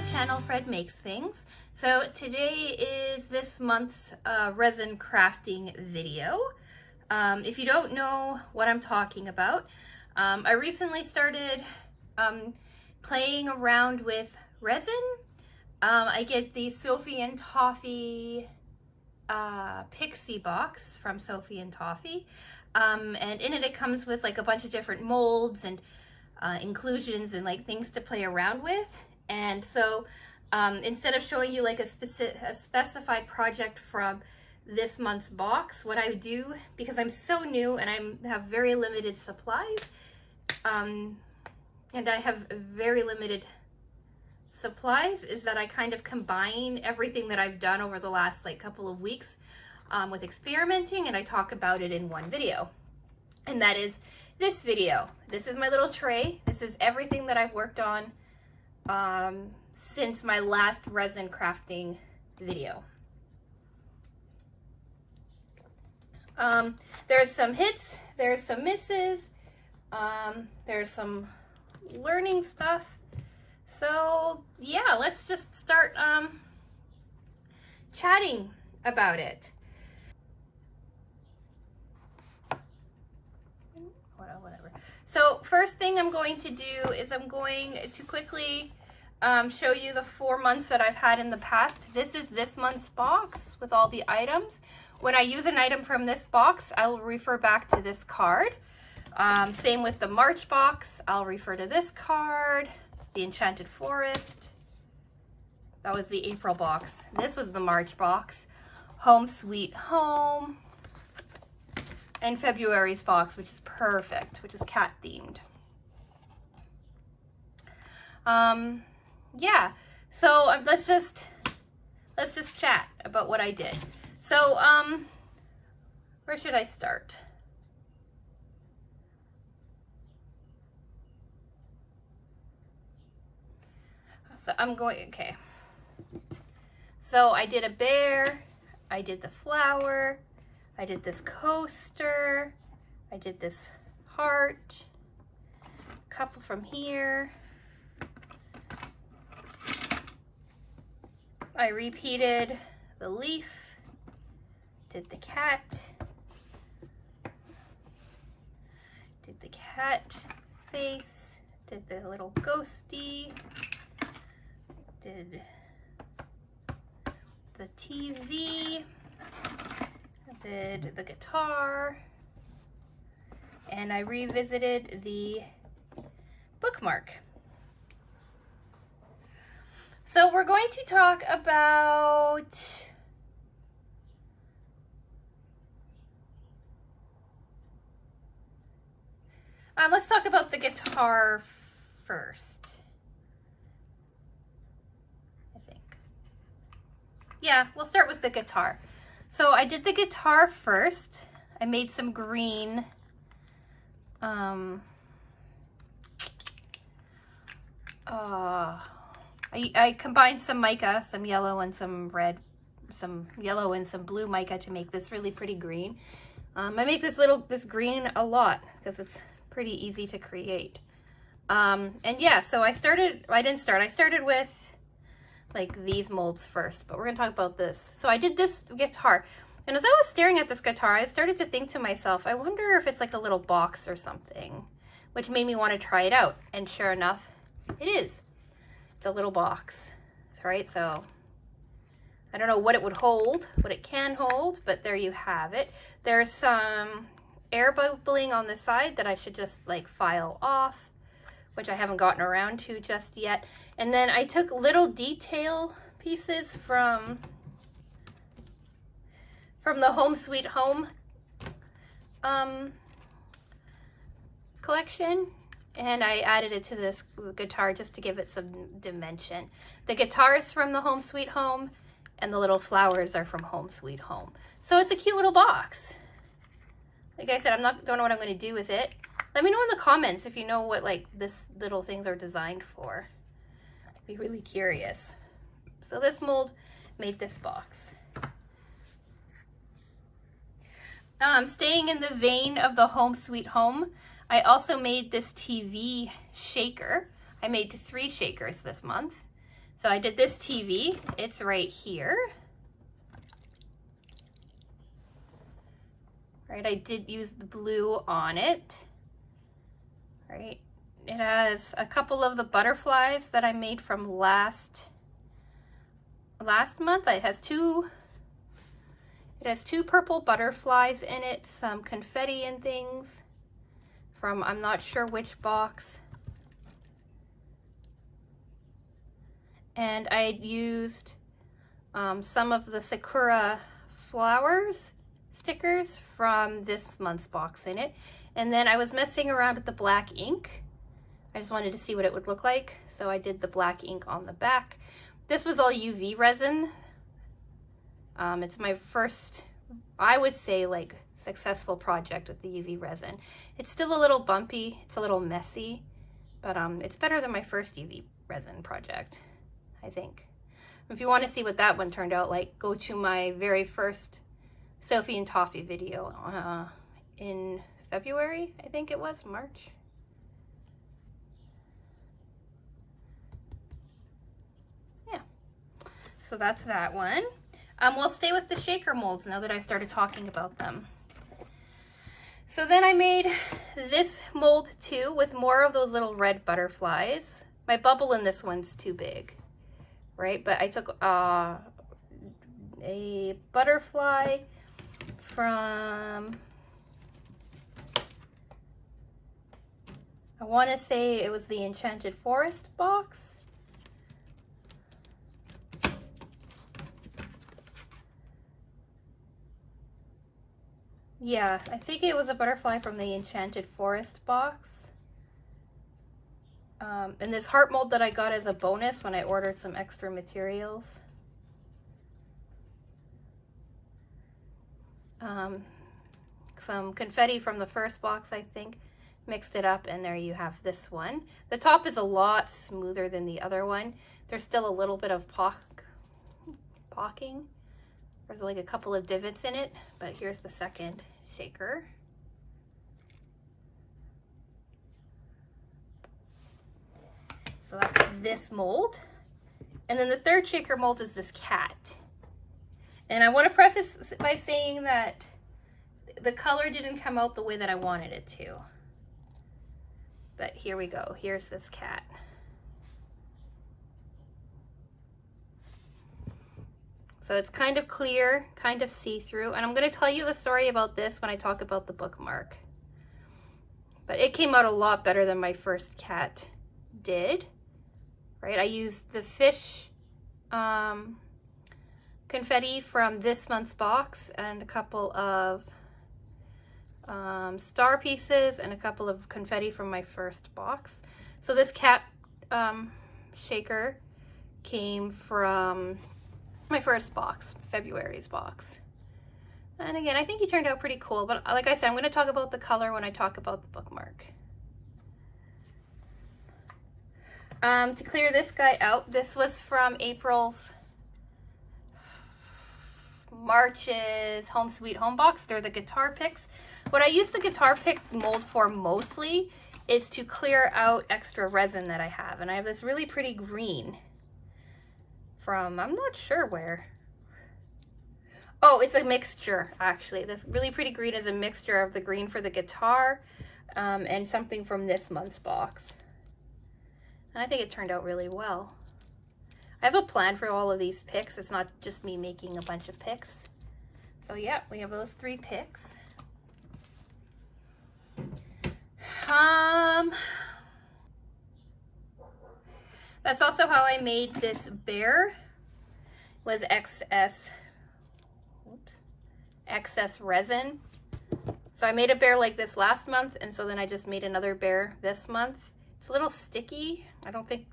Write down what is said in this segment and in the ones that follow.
my channel, Fred Makes Things. So today is this month's resin crafting video. If you don't know what I'm talking about, I recently started playing around with resin. I get the Sophie and Toffee Pixie box from Sophie and Toffee, and in it comes with like a bunch of different molds and inclusions and like things to play around with. And so instead of showing you like a specified project from this month's box, what I do, because I'm so new and I have very limited supplies, and I have very limited supplies, is that I kind of combine everything that I've done over the last like couple of weeks with experimenting, and I talk about it in one video. And that is this video. This is my little tray. This is everything that I've worked on since my last resin crafting video. There's some hits, there's some misses, there's some learning stuff. So yeah, let's just start chatting about it. Whatever. So first thing I'm going to do is I'm going to quickly show you the 4 months that I've had in the past. This is this month's box with all the items. When I use an item from this box, I will refer back to this card. Same with the March box, I'll refer to this card. The Enchanted Forest, that was the April box. This was the March box. Home Sweet Home. And February's box, which is perfect, which is cat themed. Yeah, so let's just chat about what I did. So where should I start? So I'm going, okay. So I did a bear, I did the flower, I did this coaster, I did this heart, a couple from here. I repeated the leaf, did the cat, did the cat face, did the little ghosty, did the TV, did the guitar, and I revisited the bookmark. So we're going to talk about let's talk about the guitar first. Yeah, we'll start with the guitar. So I did the guitar first. I made some green, I combined some mica, some yellow and some red, some yellow and some blue mica to make this really pretty green. I make this green a lot because it's pretty easy to create. And yeah, so I started with like these molds first, but we're gonna talk about this. So I did this guitar, and as I was staring at this guitar, I started to think to myself, I wonder if it's like a little box or something, which made me want to try it out. And sure enough, it is. It's a little box, right? So I don't know what it would hold, what it can hold, but there you have it. There's some air bubbling on the side that I should just like file off, which I haven't gotten around to just yet. And then I took little detail pieces from the Home Sweet Home collection, and I added it to this guitar just to give it some dimension. The guitar is from the Home Sweet Home, and the little flowers are from Home Sweet Home. So it's a cute little box. Like I said, don't know what I'm going to do with it. Let me know in the comments if you know what like this little things are designed for. I'd be really curious. So this mold made this box. Staying in the vein of the Home Sweet Home, I also made this TV shaker. I made 3 shakers this month. So I did this TV. It's right here. Right, I did use the blue on it. Right, it has a couple of the butterflies that I made from last month. It has two purple butterflies in it, some confetti and things from I'm not sure which box. And I used some of the Sakura flowers stickers from this month's box in it. And then I was messing around with the black ink. I just wanted to see what it would look like. So I did the black ink on the back. This was all UV resin. It's my first, I would say, like, successful project with the UV resin. It's still a little bumpy, it's a little messy, but it's better than my first UV resin project, I think. If you want to see what that one turned out like, go to my very first Sophie and Toffee video in February, I think it was, March. Yeah, so that's that one. We'll stay with the shaker molds now that I started talking about them. So then I made this mold too with more of those little red butterflies. My bubble in this one's too big, right? But I took a butterfly from, I want to say it was the Enchanted Forest box. Yeah, I think it was a butterfly from the Enchanted Forest box. And this heart mold that I got as a bonus when I ordered some extra materials. Some confetti from the first box, I think. Mixed it up, and there you have this one. The top is a lot smoother than the other one. There's still a little bit of pocking. There's like a couple of divots in it, but here's the second shaker. So that's this mold. And then the third shaker mold is this cat. And I want to preface by saying that the color didn't come out the way that I wanted it to. But here we go. Here's this cat. So it's kind of clear, kind of see-through. And I'm going to tell you the story about this when I talk about the bookmark. But it came out a lot better than my first cat did. Right? I used the fish confetti from this month's box and a couple of star pieces and a couple of confetti from my first box. So this cat shaker came from my first box, February's box. And again, I think he turned out pretty cool, but like I said, I'm going to talk about the color when I talk about the bookmark. To clear this guy out, this was from March's Home Sweet Home box. They're the guitar picks. What I use the guitar pick mold for mostly is to clear out extra resin that I have. And I have this really pretty green from, I'm not sure where. Oh, it's a mixture, actually. This really pretty green is a mixture of the green for the guitar and something from this month's box. And I think it turned out really well. I have a plan for all of these picks. It's not just me making a bunch of picks. So yeah, we have those 3 picks. That's also how I made this bear. Was excess resin. So I made a bear like this last month, and so then I just made another bear this month. It's a little sticky. I don't think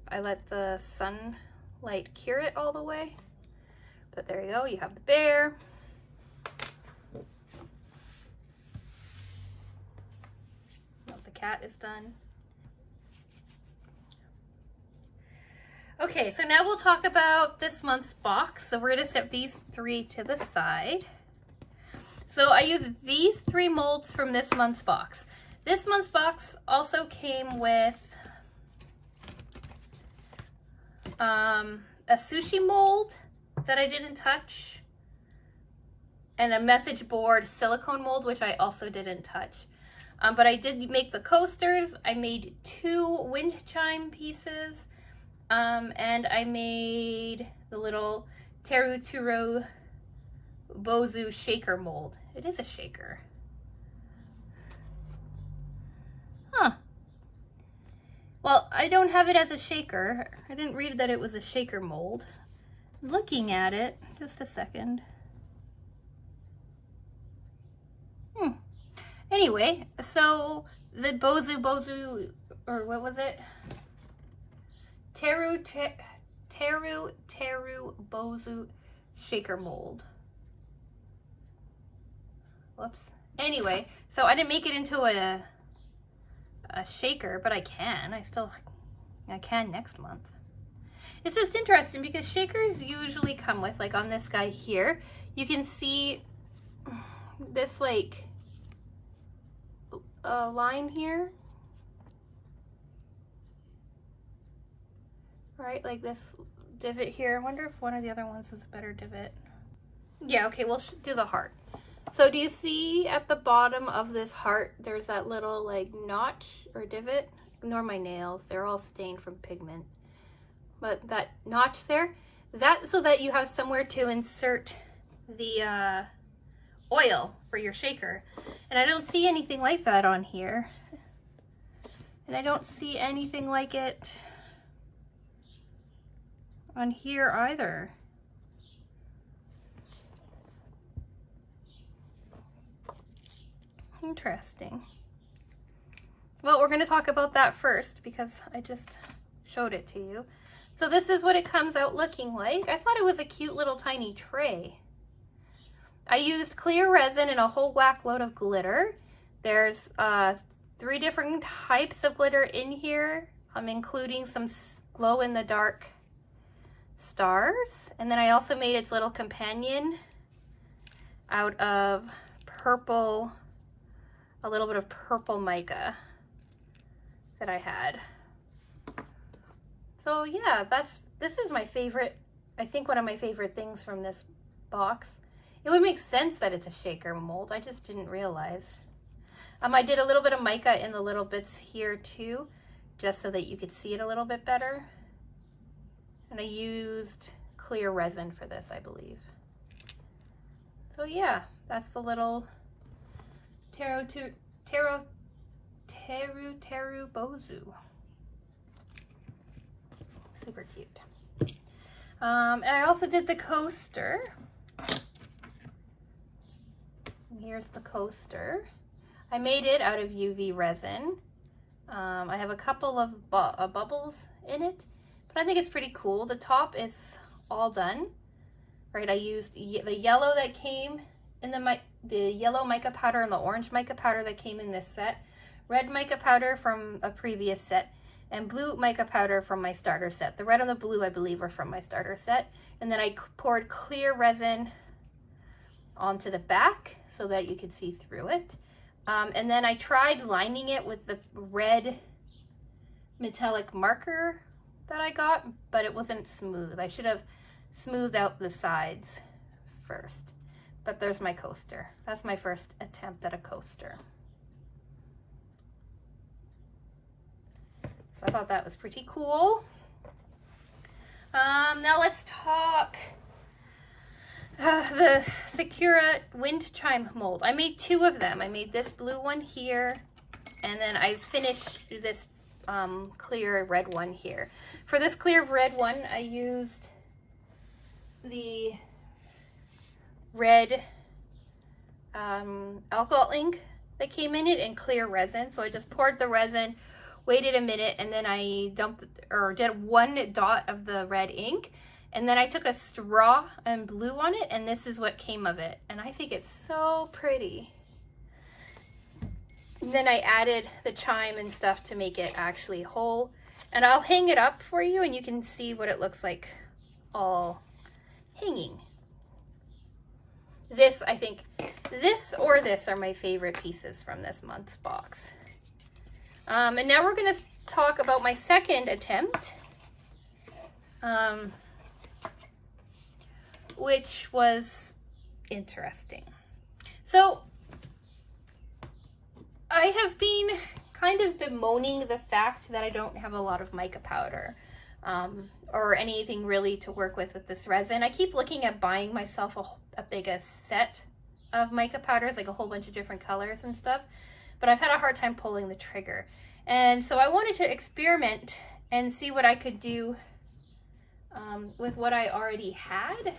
I let the sunlight cure it all the way. But there you go, you have the bear. Well, the cat is done. Okay, so now we'll talk about this month's box. So we're gonna set these 3 to the side. So I used these 3 molds from this month's box. This month's box also came with a sushi mold that I didn't touch, and a message board silicone mold, which I also didn't touch. But I did make the coasters. I made 2 wind chime pieces, and I made the little Teru Bozu shaker mold. It is a shaker. Huh. Well, I don't have it as a shaker. I didn't read that it was a shaker mold. I'm looking at it, just a second. Anyway, so the Bozu, or what was it? Teru Bozu shaker mold. Whoops. Anyway, so I didn't make it into a shaker, but I can. I can next month. It's just interesting because shakers usually come with, like on this guy here, you can see this like line here, right? Like this divot here. I wonder if one of the other ones is a better divot. Yeah, okay, we'll do the heart. So do you see at the bottom of this heart, there's that little like notch or divot? Ignore my nails, they're all stained from pigment. But that notch there, that's so that you have somewhere to insert the oil for your shaker. And I don't see anything like that on here. And I don't see anything like it on here either. Interesting. Well, we're going to talk about that first because I just showed it to you. So this is what it comes out looking like. I thought it was a cute little tiny tray. I used clear resin and a whole whack load of glitter. There's 3 different types of glitter in here. I'm including some glow-in-the-dark stars. And then I also made its little companion out of purple, a little bit of purple mica that I had. So yeah, this is my favorite, I think one of my favorite things from this box. It would make sense that it's a shaker mold. I just didn't realize. I did a little bit of mica in the little bits here too, just so that you could see it a little bit better. And I used clear resin for this, I believe. So yeah, that's the little Teru Bozu. Super cute. And I also did the coaster. Here's the coaster. I made it out of UV resin. I have a couple of bubbles in it, but I think it's pretty cool. The top is all done, right? I used the yellow that came in the yellow mica powder and the orange mica powder that came in this set, red mica powder from a previous set, and blue mica powder from my starter set. The red and the blue, I believe, are from my starter set. And then I poured clear resin onto the back so that you could see through it. And then I tried lining it with the red metallic marker that I got, but it wasn't smooth. I should have smoothed out the sides first. But there's my coaster. That's my first attempt at a coaster. So I thought that was pretty cool. Now let's talk the Sakura wind chime mold. I made 2 of them. I made this blue one here, and then I finished this clear red one here. For this clear red one, I used the red alcohol ink that came in it and clear resin. So I just poured the resin, waited a minute, and then I did 1 dot of the red ink. And then I took a straw and blew on it, and this is what came of it. And I think it's so pretty. And then I added the chime and stuff to make it actually whole. And I'll hang it up for you, and you can see what it looks like all hanging. This, I think, this or this are my favorite pieces from this month's box. And now we're going to talk about my second attempt which was interesting. So I have been kind of bemoaning the fact that I don't have a lot of mica powder or anything really to work with this resin. I keep looking at buying myself a set of mica powders, like a whole bunch of different colors and stuff, but I've had a hard time pulling the trigger. And so I wanted to experiment and see what I could do with what I already had.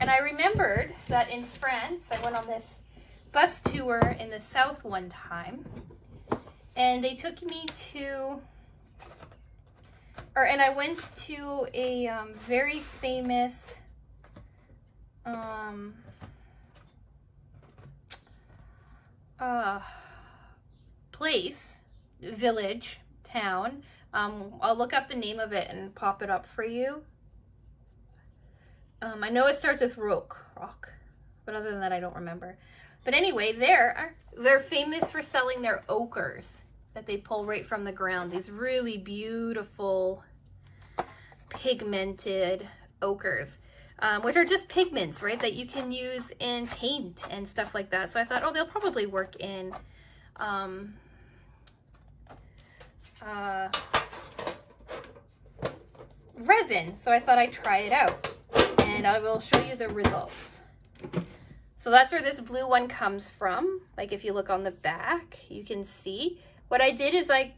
And I remembered that in France, I went on this bus tour in the south one time, and they took me to, and I went to a very famous place, village, town. I'll look up the name of it and pop it up for you. I know it starts with rock, but other than that, I don't remember. But anyway, they're famous for selling their ochres that they pull right from the ground. These really beautiful pigmented ochres, which are just pigments, right, that you can use in paint and stuff like that. So I thought, oh, they'll probably work in resin. So I thought I'd try it out, and I will show you the results. So that's where this blue one comes from. Like if you look on the back, you can see. What I did is I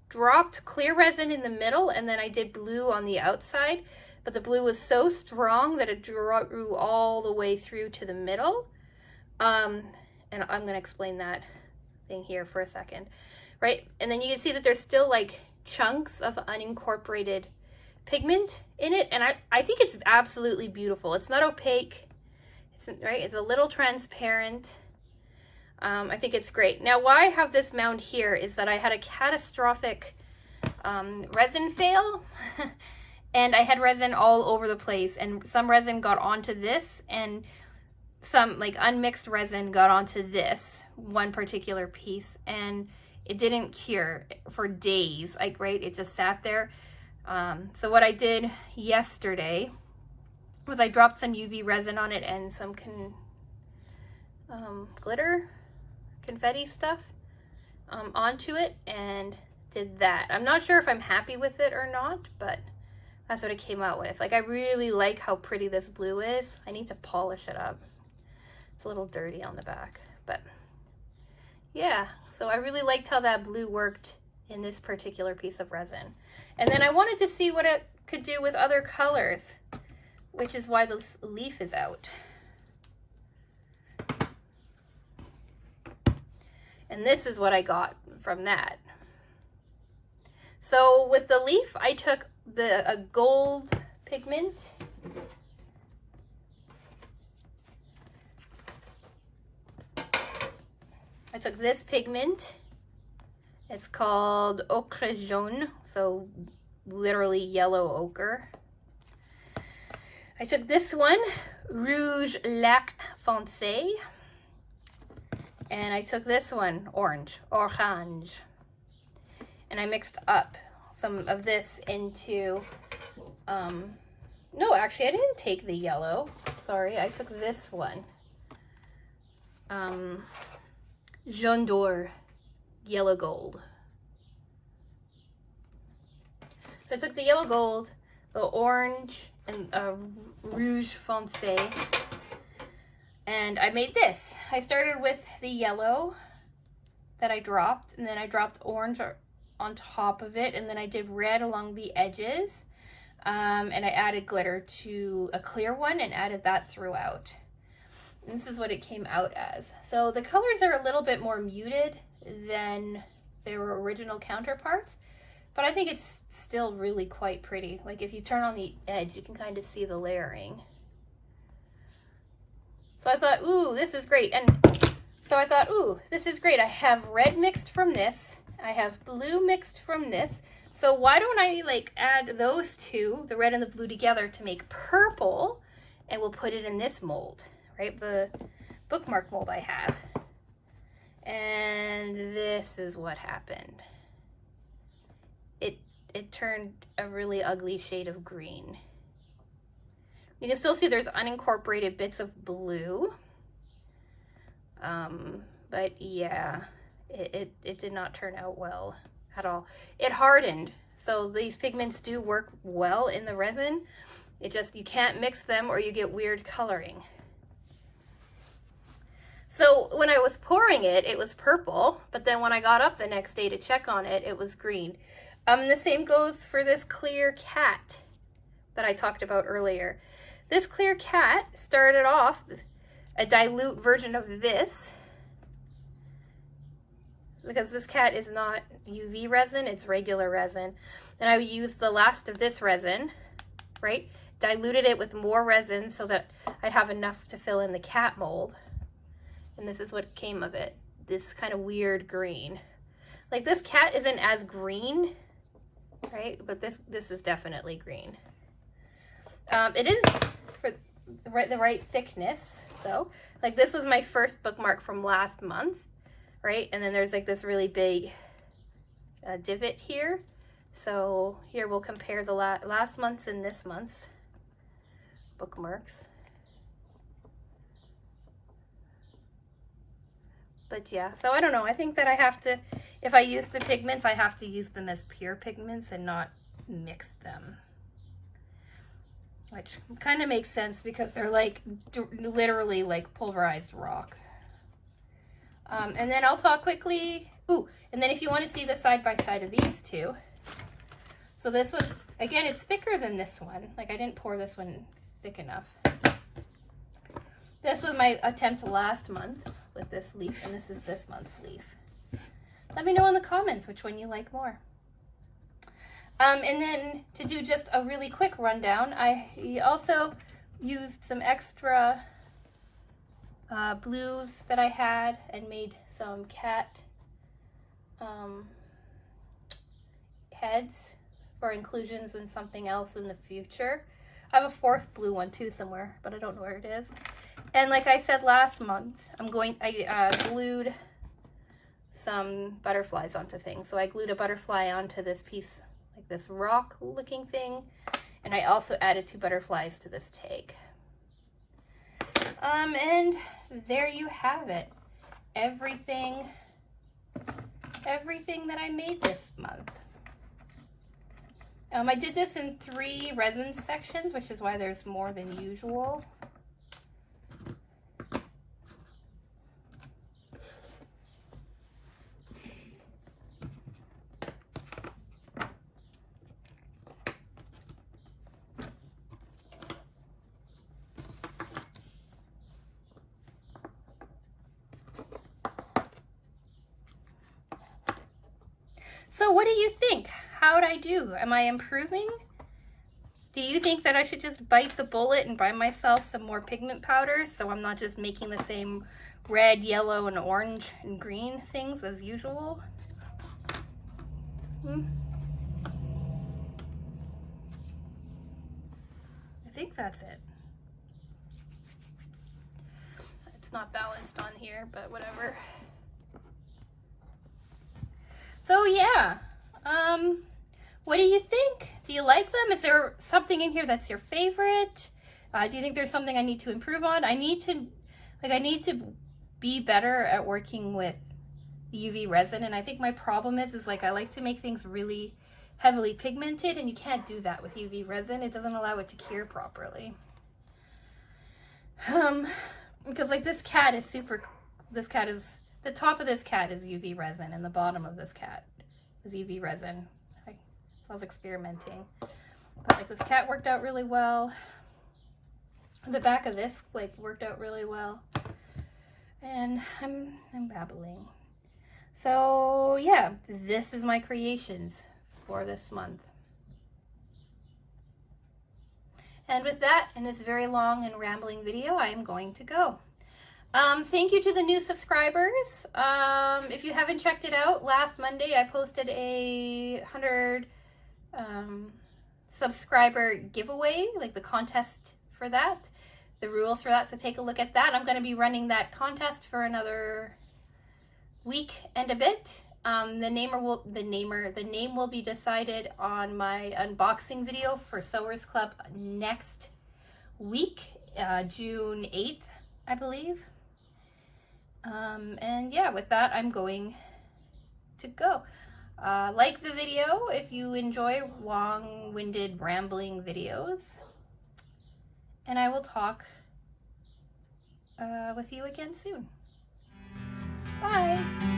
dropped clear resin in the middle, and then I did blue on the outside, but the blue was so strong that it drew all the way through to the middle. And I'm gonna explain that thing here for a second, right? And then you can see that there's still like chunks of unincorporated pigment in it, and I think it's absolutely beautiful. It's not opaque, right? It's a little transparent. I think it's great. Now, why I have this mound here is that I had a catastrophic resin fail, and I had resin all over the place, and some resin got onto this, and some like unmixed resin got onto this one particular piece, and it didn't cure for days, like, right? It just sat there. So what I did yesterday was I dropped some UV resin on it and some glitter, confetti stuff onto it, and did that. I'm not sure if I'm happy with it or not, but that's what it came out with. Like, I really like how pretty this blue is. I need to polish it up. It's a little dirty on the back, but yeah. So I really liked how that blue worked in this particular piece of resin. And then I wanted to see what it could do with other colors, which is why this leaf is out. And this is what I got from that. So with the leaf, I took a gold pigment. I took this pigment. It's called ochre jaune, so literally yellow ochre. I took this one, Rouge Lac Foncé. And I took this one, orange. And I mixed up some of this into, no, actually I didn't take the yellow. Sorry, I took this one. Jaune d'or, yellow gold. So I took the yellow gold, the orange, and Rouge Foncé, and I made this. I started with the yellow that I dropped, and then I dropped orange on top of it, and then I did red along the edges, and I added glitter to a clear one and added that throughout. And this is what it came out as. So the colors are a little bit more muted than their original counterparts, but I think it's still really quite pretty. Like if you turn on the edge, you can kind of see the layering. So I thought, ooh, this is great. And so I thought, ooh, this is great. I have red mixed from this. I have blue mixed from this. So why don't I like add those two, the red and the blue, together to make purple, and we'll put it in this mold, right? The bookmark mold I have. And this is what happened. It it turned a really ugly shade of green. You can still see there's unincorporated bits of blue. But yeah, it did not turn out well at all. It hardened. So these pigments do work well in the resin. It just, you can't mix them or you get weird coloring. So when I was pouring it, it was purple, but then when I got up the next day to check on it, it was green. The same goes for this clear cat that I talked about earlier. This clear cat started off a dilute version of this, because this cat is not UV resin, it's regular resin. And I used the last of this resin, right? Diluted it with more resin so that I'd have enough to fill in the cat mold. And this is what came of it. This kind of weird green. Like, this cat isn't as green, right? But this is definitely green. It is for the right thickness, though. Like, this was my first bookmark from last month, right? And then there's like this really big divot here. So here we'll compare the last month's and this month's bookmarks. But yeah, so I don't know. I think that I have to, if I use the pigments, I have to use them as pure pigments and not mix them. Which kind of makes sense because they're like literally like pulverized rock. And then I'll talk quickly. Ooh, and then if you want to see the side by side of these two. So this was, again, it's thicker than this one. Like, I didn't pour this one thick enough. This was my attempt last month with this leaf, and this is this month's leaf. Let me know in the comments which one you like more. And then to do just a really quick rundown, I also used some extra blues that I had and made some cat heads for inclusions in something else in the future. I have a fourth blue one too somewhere, but I don't know where it is. And like I said last month, I glued some butterflies onto things. So I glued a butterfly onto this piece, like this rock looking thing. And I also added 2 butterflies to this tag. And there you have it. Everything that I made this month. I did this in 3 resin sections, which is why there's more than usual. So what do you think? How'd I do? Am I improving? Do you think that I should just bite the bullet and buy myself some more pigment powder so I'm not just making the same red, yellow, and orange and green things as usual? I think that's it. It's not balanced on here, but whatever. So yeah, what do you think? Do you like them? Is there something in here that's your favorite? Do you think there's something I need to improve on? I need to be better at working with UV resin, and I think my problem is like I like to make things really heavily pigmented, and you can't do that with UV resin. It doesn't allow it to cure properly. Because like this cat is the top of this cat is UV resin, and the bottom of this cat is UV resin. So I was experimenting. But like this cat worked out really well. The back of this like worked out really well. And I'm babbling. So yeah, this is my creations for this month. And with that, in this very long and rambling video, I am going to go. Thank you to the new subscribers. If you haven't checked it out, last Monday I posted a 100 subscriber giveaway, like the contest for that, the rules for that, so take a look at that. I'm going to be running that contest for another week and a bit, The name will be decided on my unboxing video for Sewers Club next week, June 8th, I believe. And yeah, with that, I'm going to go. Like the video if you enjoy long-winded rambling videos, and I will talk with you again soon. Bye!